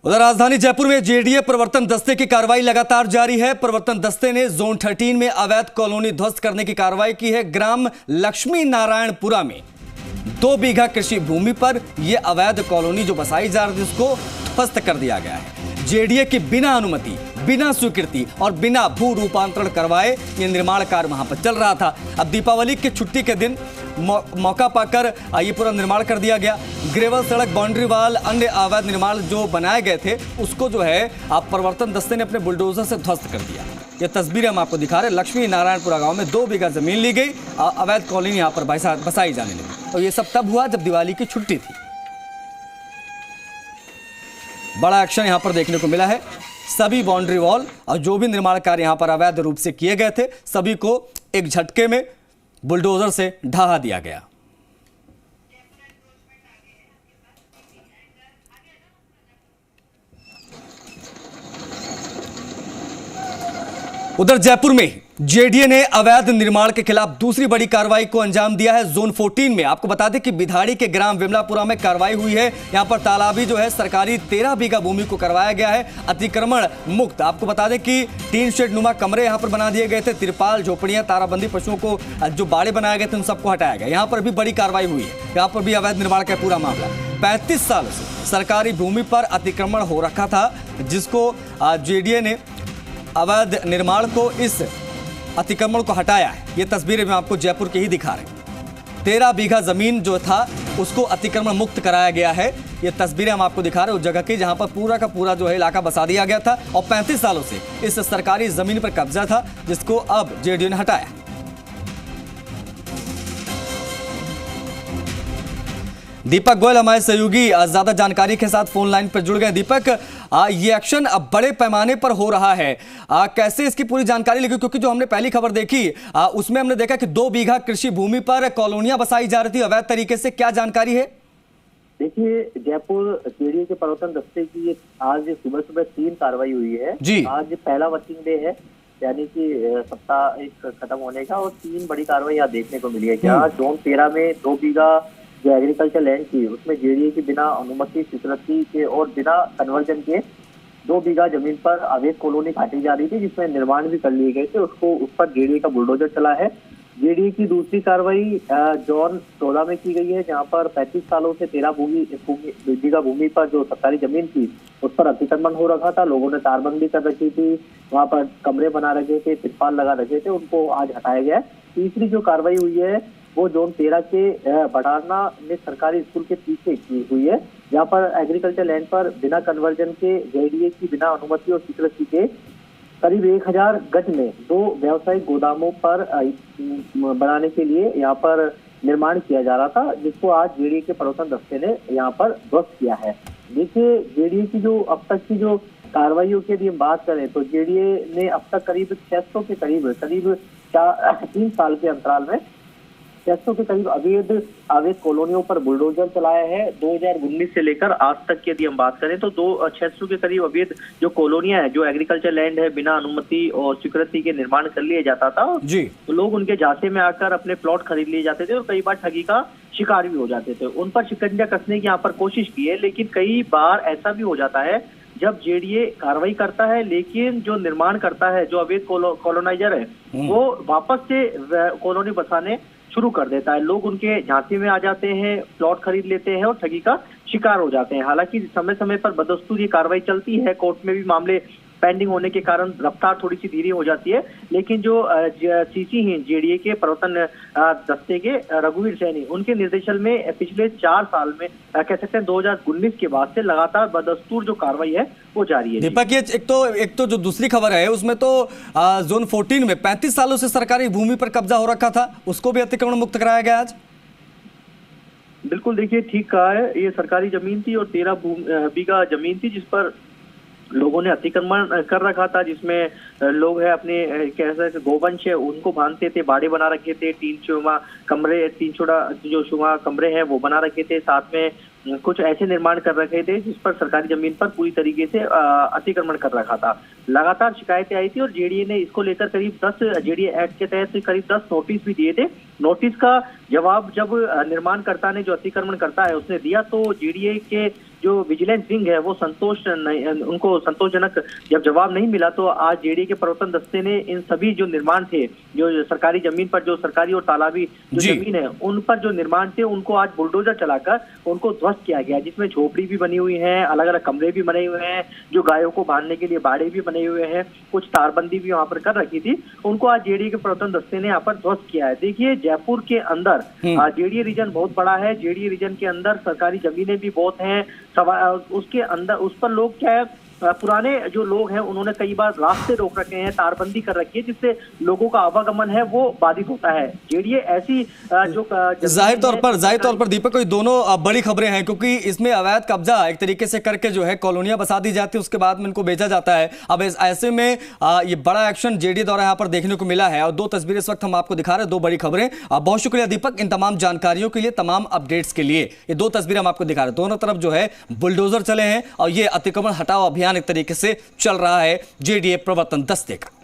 उधर राजधानी जयपुर में जेडीए प्रवर्तन दस्ते की कार्रवाई लगातार जारी है। प्रवर्तन दस्ते ने जोन 13 में अवैध कॉलोनी ध्वस्त करने की कार्रवाई की है। ग्राम लक्ष्मी नारायणपुरा में 2 बीघा कृषि भूमि पर यह अवैध कॉलोनी जो बसाई जा रही थी उसको ध्वस्त कर दिया गया है। जेडीए की बिना अनुमति, बिना स्वीकृति और बिना भू रूपांतरण करवाए ये निर्माण कार्य वहां पर चल रहा था। अब दीपावली की छुट्टी के दिन मौका पाकर ये पूरा निर्माण कर दिया गया। ग्रेवल सड़क, बाउंड्री वाल, अन्य अवैध निर्माण जो बनाए गए थे उसको जो है आप प्रवर्तन दस्ते ने अपने बुलडोजर से ध्वस्त कर दिया। ये तस्वीरें हम आपको दिखा रहे हैं। लक्ष्मी नारायणपुरा गांव में 2 बीघा जमीन ली गई, अवैध कॉलोनी यहाँ पर बसाई जाने लगी। और ये सब तब हुआ जब दिवाली की छुट्टी थी। बड़ा एक्शन यहाँ पर देखने को मिला है। सभी बाउंड्री वॉल और जो भी निर्माण कार्य यहाँ पर अवैध रूप से किए गए थे सभी को एक झटके में बुलडोजर से ढहा दिया गया। उधर जयपुर में जेडीए ने अवैध निर्माण के खिलाफ दूसरी बड़ी कार्रवाई को अंजाम दिया है। जोन 14 में आपको बता दें कि बिधाड़ी के ग्राम विमलापुरा में कार्रवाई हुई है। यहां पर तालाबी जो है सरकारी 13 बीघा भूमि को करवाया गया है अतिक्रमण मुक्त। आपको बता दें कि टीन शेड नुमा कमरे यहां पर बना दिए गए थे। तिरपाल, झोपड़ियां, ताराबंदी, पशुओं को जो बाड़े बनाए गए थे उन सबको हटाया गया। यहां पर भी बड़ी कार्रवाई हुई है। यहां पर भी अवैध निर्माण का पूरा मामला 35 साल से सरकारी भूमि पर अतिक्रमण हो रखा था, जिसको जेडीए ने अवैध निर्माण को, इस अतिक्रमण को हटाया है। ये तस्वीरें मैं आपको जयपुर की ही दिखा रहे हैं। 13 बीघा जमीन जो था उसको अतिक्रमण मुक्त कराया गया है। ये तस्वीरें हम आपको दिखा रहे हैं उस जगह की जहां पर पूरा का पूरा जो है इलाका बसा दिया गया था और 35 सालों से इस सरकारी जमीन पर कब्जा था, जिसको अब जेडीयू ने हटाया। दीपक गोयल हमारे सहयोगी ज्यादा जानकारी के साथ फोन लाइन पर जुड़ गए। दीपक, ये एक्शन अब बड़े पैमाने पर हो रहा है, कैसे इसकी पूरी जानकारी लगी? क्योंकि जो हमने पहली खबर देखी उसमें हमने देखा कि 2 बीघा कृषि भूमि पर कॉलोनियां बसाई जा रही थी अवैध तरीके से। क्या जानकारी है? देखिए, जयपुर जेडीए के प्रवर्तन दस्ते की आज सुबह 3 कार्रवाई हुई है जी। आज पहला वर्किंग डे है, यानी कि सप्ताह एक खत्म होने का, और 3 बड़ी कार्रवाई यहाँ देखने को मिली है। क्या जोन 13 में 2 बीघा जो एग्रीकल्चर लैंड थी उसमें जेडीए की बिना अनुमति, स्वीकृति के और बिना कन्वर्जन के 2 बीघा जमीन पर अवैध कॉलोनी काटी जा रही थी, जिसमें निर्माण भी कर लिए गए थे। उस पर जेडीए का बुलडोजर चला है। जेडीए की दूसरी कार्रवाई जोन 14 में की गई है, जहां पर 35 सालों से 13 बीघा भूमि पर जो सरकारी जमीन थी उस पर अतिक्रमण हो रखा था। लोगों ने तारबंदी कर रखी थी, वहां पर कमरे बना रखे थे, तिरपाल लगा रखे थे, उनको आज हटाया गया है। तीसरी जो कार्रवाई हुई है वो जोन 13 के बड़ारना में सरकारी स्कूल के पीछे की हुई है, जहाँ पर एग्रीकल्चर लैंड पर बिना कन्वर्जन के जेडीए की बिना अनुमति और स्वीकृति के करीब 1000 गज में 2 व्यावसायिक गोदामों पर बनाने के लिए यहाँ पर निर्माण किया जा रहा था, जिसको आज जेडीए के प्रवर्तन दस्ते ने यहाँ पर ध्वस्त किया है। देखिए, जेडीए की जो अब तक की जो कार्रवाइयों की यदि हम बात करें तो जेडीए ने अब तक करीब 600 के करीब 3 साल के अंतराल में 600 के करीब अवैध कॉलोनियों पर बुलडोजर चलाया है। 2019 से लेकर आज तक की यदि हम बात करें तो 600 के करीब अवैध जो कॉलोनियां है, जो एग्रीकल्चर लैंड है, बिना अनुमति और स्वीकृति के निर्माण कर लिया जाता था जी। तो लोग उनके झांसे में आकर अपने प्लॉट खरीद लिए जाते थे और कई बार ठगी का शिकार भी हो जाते थे। उन पर शिकंजा कसने की यहाँ पर कोशिश की है, लेकिन कई बार ऐसा भी हो जाता है जब जेडीए कार्रवाई करता है, लेकिन जो निर्माण करता है, जो अवैध कॉलोनाइजर है, वो वापस से कॉलोनी बसाने शुरू कर देता है। लोग उनके झांसे में आ जाते हैं, प्लॉट खरीद लेते हैं और ठगी का शिकार हो जाते हैं। हालांकि समय समय पर बदस्तूर ये कार्रवाई चलती है, कोर्ट में भी मामले पेंडिंग होने के कारण रफ्तार थोड़ी सी धीरे हो जाती है, लेकिन जो सीसी हैं जेडीए के प्रवर्तन दस्ते के रघुवीर सैनी, उनके निर्देशन में पिछले 4 साल में कह सकते हैं 2019 के बाद से लगातार बदस्तूर जो कार्रवाई है वो जारी है। दीपक, ये एक तो जो दूसरी खबर है उसमें तो जोन 14 में 35 सालों से सरकारी भूमि पर कब्जा हो रखा था, उसको भी अतिक्रमण मुक्त कराया गया आज। बिल्कुल, देखिए ठीक कहा है, ये सरकारी जमीन थी और 13 बीघा जमीन थी जिस पर लोगों ने अतिक्रमण कर रखा था, जिसमें लोग है अपने कैसे गोवंश है उनको बांधते थे, बाड़े बना रखे थे, 3 छोड़ा जो शुमा कमरे हैं वो बना रखे थे, साथ में कुछ ऐसे निर्माण कर रखे थे जिस पर सरकारी जमीन पर पूरी तरीके से अतिक्रमण कर रखा था। लगातार शिकायतें आई थी और जेडीए ने इसको लेकर करीब 10 जेडीए एक्ट के तहत करीब 10 नोटिस भी दिए थे। नोटिस का जवाब जब निर्माणकर्ता ने, जो अतिक्रमण करता है, उसने दिया तो जेडीए के जो विजिलेंस विंग है वो उनको संतोषजनक जब जवाब नहीं मिला, तो आज जेडीए के प्रवर्तन दस्ते ने इन सभी जो निर्माण थे, जो सरकारी जमीन पर, जो सरकारी और तालाबी जो जमीन है उन पर जो निर्माण थे, उनको आज बुलडोजर चलाकर उनको ध्वस्त किया गया, जिसमें झोपड़ी भी बनी हुई है, अलग अलग कमरे भी बने हुए हैं, जो गायों को बांधने के लिए बाड़े भी बने हुए हैं, कुछ तारबंदी भी वहां पर कर रखी थी, उनको आज जेडीए के प्रवर्तन दस्ते ने यहाँ पर ध्वस्त किया है। देखिए, जयपुर के अंदर जेडीए रीजन बहुत बड़ा है, जेडीए रीजन के अंदर सरकारी जमीनें भी बहुत हैं, उसके अंदर उस पर लोग क्या है, पुराने जो लोग हैं उन्होंने कई बार रास्ते रोक रखे हैं, तारबंदी कर रखी है, जिससे लोगों का आवागमन है वो बाधित होता है। जेडीए ऐसी जो जाहिर तौर पर दीपक, कोई दोनों बड़ी खबरें हैं, क्योंकि इसमें अवैध कब्जा एक तरीके से करके जो है कॉलोनियां बसा दी जाती है, उसके बाद में इनको बेचा जाता है। अब ऐसे में ये बड़ा एक्शन जेडीए द्वारा यहाँ पर देखने को मिला है, और दो तस्वीरें इस वक्त हम आपको दिखा रहे हैं, दो बड़ी खबरें। बहुत शुक्रिया दीपक इन तमाम जानकारियों के लिए, तमाम अपडेट्स के लिए। ये दो तस्वीरें हम आपको दिखा रहे हैं, दोनों तरफ जो है बुलडोजर चले हैं और ये अतिक्रमण हटाओ अभियान एक तरीके से चल रहा है जेडीए प्रवर्तन दस्ते का।